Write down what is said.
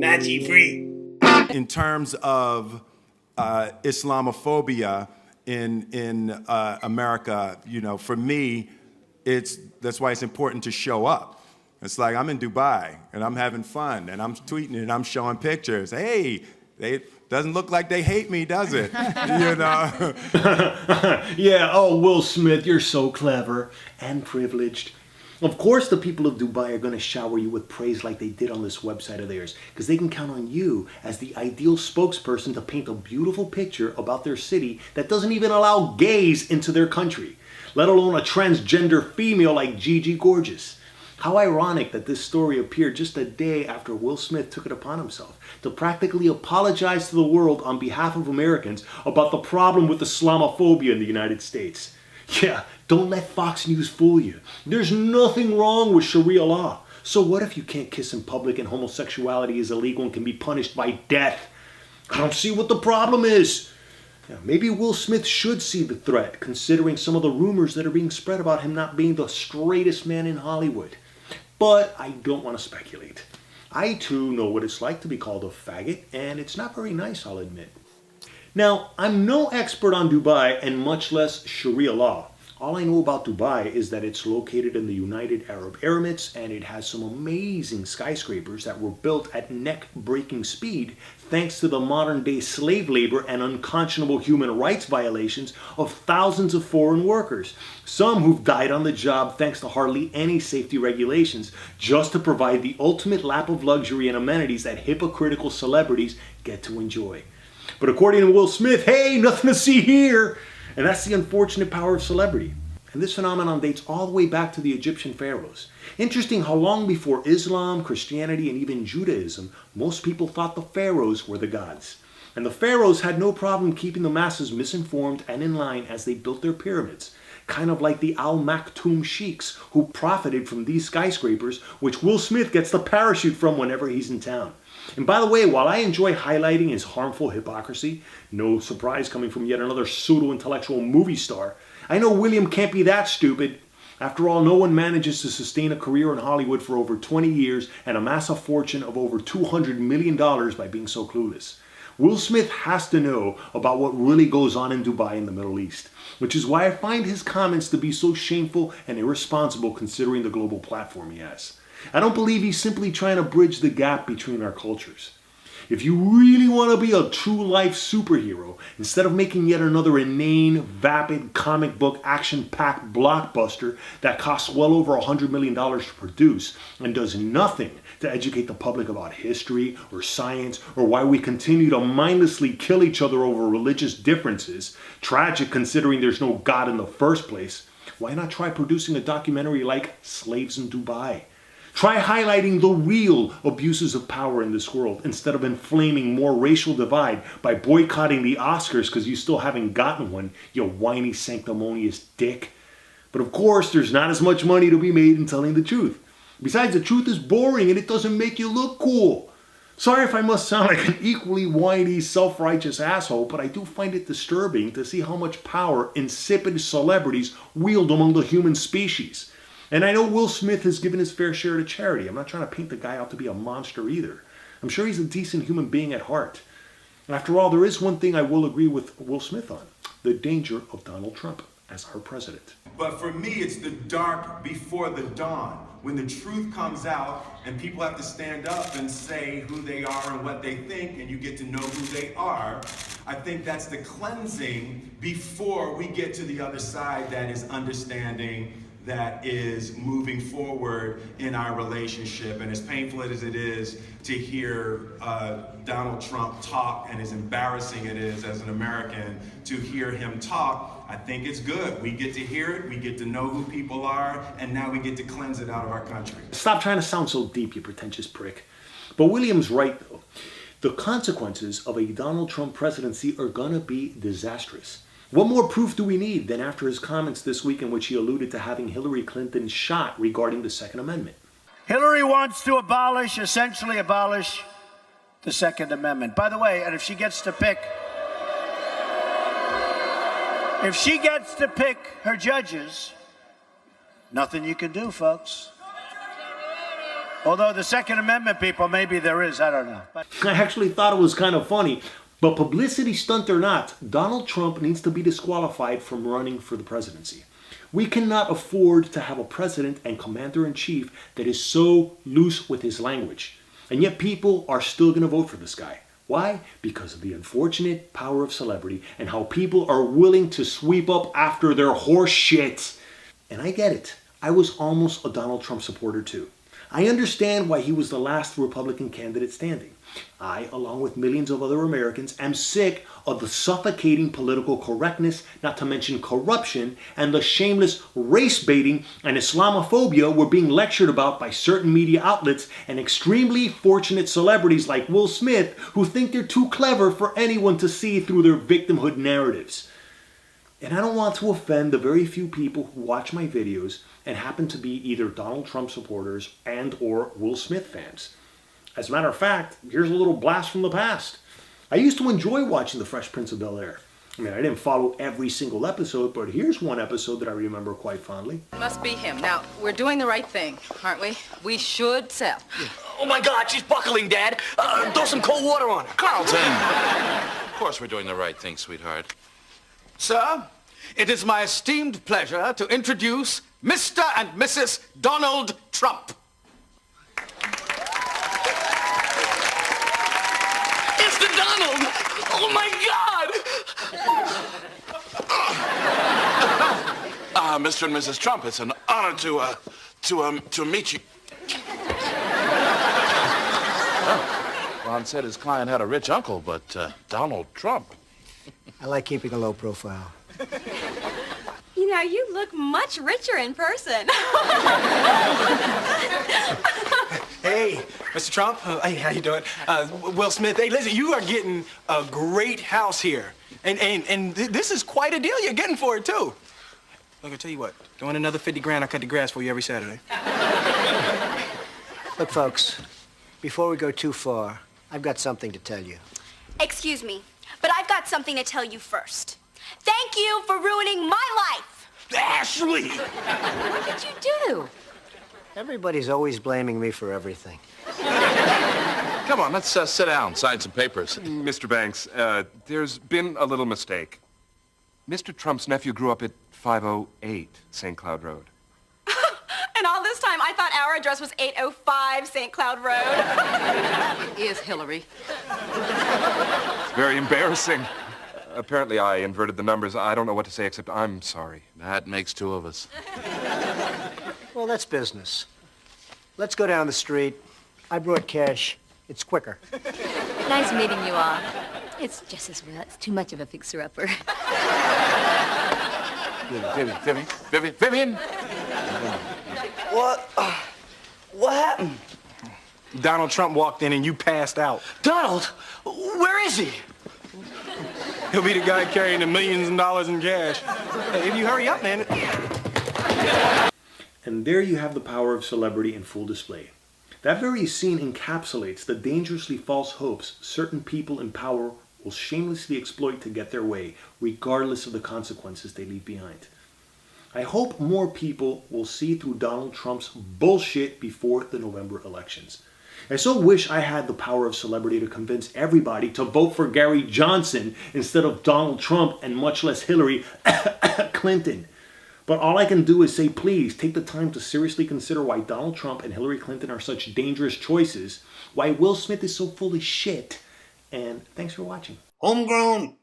Nachi free. In terms of Islamophobia in America, you know, for me, that's why it's important to show up. It's like I'm in Dubai and I'm having fun and I'm tweeting and I'm showing pictures. Hey, doesn't look like they hate me, does it? You know? Yeah, oh, Will Smith, you're so clever and privileged. Of course the people of Dubai are going to shower you with praise like they did on this website of theirs, because they can count on you as the ideal spokesperson to paint a beautiful picture about their city that doesn't even allow gays into their country, let alone a transgender female like Gigi Gorgeous. How ironic that this story appeared just a day after Will Smith took it upon himself to practically apologize to the world on behalf of Americans about the problem with Islamophobia in the United States. Yeah, don't let Fox News fool you. There's nothing wrong with Sharia law. So what if you can't kiss in public and homosexuality is illegal and can be punished by death? I don't see what the problem is. Yeah, maybe Will Smith should see the threat, considering some of the rumors that are being spread about him not being the straightest man in Hollywood. But I don't want to speculate. I too know what it's like to be called a faggot, and it's not very nice, I'll admit. Now, I'm no expert on Dubai and much less Sharia law. All I know about Dubai is that it's located in the United Arab Emirates and it has some amazing skyscrapers that were built at neck-breaking speed thanks to the modern-day slave labor and unconscionable human rights violations of thousands of foreign workers, some who've died on the job thanks to hardly any safety regulations, just to provide the ultimate lap of luxury and amenities that hypocritical celebrities get to enjoy. But according to Will Smith, hey, nothing to see here. And that's the unfortunate power of celebrity. And this phenomenon dates all the way back to the Egyptian pharaohs. Interesting how long before Islam, Christianity, and even Judaism, most people thought the pharaohs were the gods. And the pharaohs had no problem keeping the masses misinformed and in line as they built their pyramids. Kind of like the al-Maktoum sheiks who profited from these skyscrapers, which Will Smith gets the parachute from whenever he's in town. And by the way, while I enjoy highlighting his harmful hypocrisy, no surprise coming from yet another pseudo-intellectual movie star, I know William can't be that stupid. After all, no one manages to sustain a career in Hollywood for over 20 years and amass a fortune of over $200 million by being so clueless. Will Smith has to know about what really goes on in Dubai and the Middle East, which is why I find his comments to be so shameful and irresponsible considering the global platform he has. I don't believe he's simply trying to bridge the gap between our cultures. If you really want to be a true-life superhero, instead of making yet another inane, vapid, comic book, action-packed blockbuster that costs well over $100 million to produce and does nothing to educate the public about history or science or why we continue to mindlessly kill each other over religious differences, tragic considering there's no God in the first place, why not try producing a documentary like Slaves in Dubai? Try highlighting the real abuses of power in this world instead of inflaming more racial divide by boycotting the Oscars because you still haven't gotten one, you whiny sanctimonious dick. But of course, there's not as much money to be made in telling the truth. Besides, the truth is boring and it doesn't make you look cool. Sorry if I must sound like an equally whiny, self-righteous asshole, but I do find it disturbing to see how much power insipid celebrities wield among the human species. And I know Will Smith has given his fair share to charity. I'm not trying to paint the guy out to be a monster either. I'm sure he's a decent human being at heart. After all, there is one thing I will agree with Will Smith on: the danger of Donald Trump as our president. But for me, it's the dark before the dawn. When the truth comes out and people have to stand up and say who they are and what they think, and you get to know who they are, I think that's the cleansing before we get to the other side that is understanding, that is moving forward in our relationship. And as painful as it is to hear Donald Trump talk, and as embarrassing it is as an American to hear him talk, I think it's good. We get to hear it, we get to know who people are, and now we get to cleanse it out of our country. Stop trying to sound so deep, you pretentious prick. But William's right, though. The consequences of a Donald Trump presidency are gonna be disastrous. What more proof do we need than after his comments this week in which he alluded to having Hillary Clinton shot regarding the Second Amendment? Hillary wants to essentially abolish the Second Amendment. By the way, and if she gets to pick her judges, nothing you can do, folks. Although the Second Amendment people, maybe there is, I don't know. But I actually thought it was kind of funny. But publicity stunt or not, Donald Trump needs to be disqualified from running for the presidency. We cannot afford to have a president and commander-in-chief that is so loose with his language. And yet people are still going to vote for this guy. Why? Because of the unfortunate power of celebrity and how people are willing to sweep up after their horse shit. And I get it. I was almost a Donald Trump supporter too. I understand why he was the last Republican candidate standing. I, along with millions of other Americans, am sick of the suffocating political correctness, not to mention corruption, and the shameless race baiting and Islamophobia we're being lectured about by certain media outlets and extremely fortunate celebrities like Will Smith who think they're too clever for anyone to see through their victimhood narratives. And I don't want to offend the very few people who watch my videos and happen to be either Donald Trump supporters and or Will Smith fans. As a matter of fact, here's a little blast from the past. I used to enjoy watching The Fresh Prince of Bel-Air. I mean, I didn't follow every single episode, but here's one episode that I remember quite fondly. Must be him. Now, we're doing the right thing, aren't we? We should sell. Oh my God, she's buckling, Dad. Throw some cold water on her. Carlton! Of course we're doing the right thing, sweetheart. Sir, it is my esteemed pleasure to introduce Mr. and Mrs. Donald Trump. Mr. Donald! Oh my God! Mr. and Mrs. Trump, it's an honor to meet you. Ron said his client had a rich uncle, but Donald Trump. I like keeping a low profile. You know, you look much richer in person. Hey, Mr. Trump. Hey, how you doing? Will Smith. Hey, listen, you are getting a great house here. And this is quite a deal you're getting for it, too. Look, I'll tell you what. If you want another 50 grand, I'll cut the grass for you every Saturday. Look, folks, before we go too far, I've got something to tell you. Excuse me, but I've got something to tell you first. Thank you for ruining my life. Ashley! What did you do? Everybody's always blaming me for everything. Come on, let's sit down, sign some papers. Mr. Banks, there's been a little mistake. Mr. Trump's nephew grew up at 508 St. Cloud Road. And all this time, I thought our address was 805 St. Cloud Road. It is Hillary. It's very embarrassing. Apparently, I inverted the numbers. I don't know what to say except I'm sorry. That makes two of us. Well, that's business. Let's go down the street. I brought cash. It's quicker. Nice meeting you all. It's just as well. It's too much of a fixer-upper. Vivian! What happened? Donald Trump walked in and you passed out. Donald? Where is he? He'll be the guy carrying the millions of dollars in cash. Hey, if you hurry up, man. And there you have the power of celebrity in full display. That very scene encapsulates the dangerously false hopes certain people in power will shamelessly exploit to get their way, regardless of the consequences they leave behind. I hope more people will see through Donald Trump's bullshit before the November elections. I so wish I had the power of celebrity to convince everybody to vote for Gary Johnson instead of Donald Trump and much less Hillary Clinton. But all I can do is say, please take the time to seriously consider why Donald Trump and Hillary Clinton are such dangerous choices, why Will Smith is so full of shit, and thanks for watching. Homegrown.